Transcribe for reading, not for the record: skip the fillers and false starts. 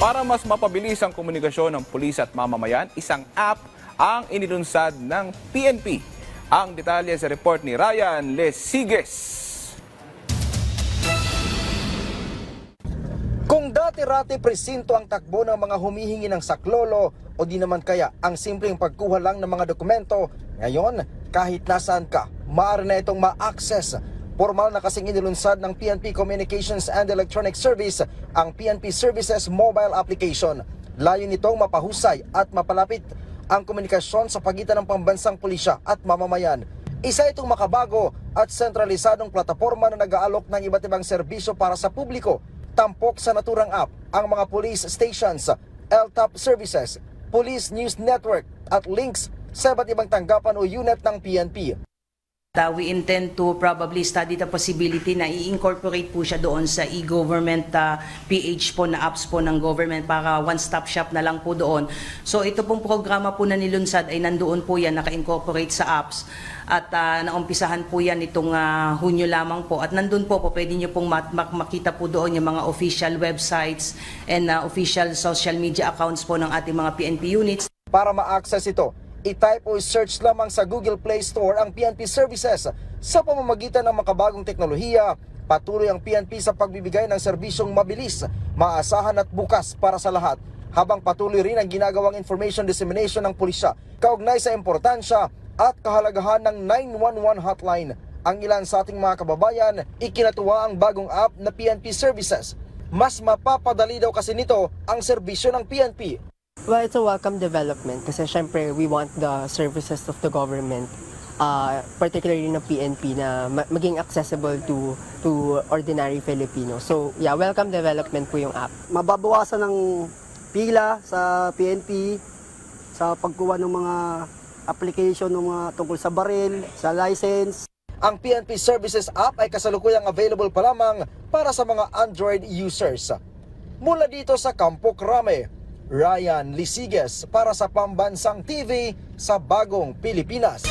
Para mas mapabilis ang komunikasyon ng pulis at mamamayan, isang app ang inilunsad ng PNP. Ang detalye sa report ni Ryan Lesiges. Kung dati-rati presinto ang takbo ng mga humihingi ng saklolo o di naman kaya ang simpleng pagkuha lang ng mga dokumento, ngayon kahit nasaan ka, maaari na itong ma-access. Formal na kasing inilunsad ng PNP Communications and Electronic Service ang PNP Services mobile application. Layo nitong mapahusay at mapalapit ang komunikasyon sa pagitan ng pambansang pulisya at mamamayan. Isa itong makabago at sentralisadong plataporma na nag-aalok ng iba't ibang serbisyo para sa publiko. Tampok sa naturang app ang mga police stations, LTAP services, Police News Network at links sa iba't ibang tanggapan o unit ng PNP. We intend to probably study the possibility na i-incorporate po siya doon sa e-government PH po na apps po ng government para one-stop shop na lang po doon. So ito pong programa po na nilunsad ay nandoon po yan, naka-incorporate sa apps at naumpisahan po yan itong Hunyo lamang po at nandun po pwede nyo pong makita po doon yung mga official websites and official social media accounts po ng ating mga PNP units. Para ma-access ito, i-type o search lamang sa Google Play Store ang PNP Services. Sa pamamagitan ng makabagong teknolohiya, patuloy ang PNP sa pagbibigay ng serbisyong mabilis, maasahan at bukas para sa lahat, habang patuloy rin ang ginagawang information dissemination ng pulisya kaugnay sa importansya at kahalagahan ng 911 hotline. Ang ilan sa ating mga kababayan, ikinatuwa ang bagong app na PNP Services. Mas mapapadali daw kasi nito ang serbisyo ng PNP. Well, it's a welcome development kasi syempre we want the services of the government, particularly ng PNP, na maging accessible to ordinary Filipinos. So yeah, welcome development po yung app. Mababawasan ng pila sa PNP sa pagkuha ng mga application ng mga tungkol sa baril, sa license. Ang PNP Services app ay kasalukuyang available pa lamang para sa mga Android users. Mula dito sa Campo Crame, Ryan Lesiges para sa Pambansang TV sa Bagong Pilipinas.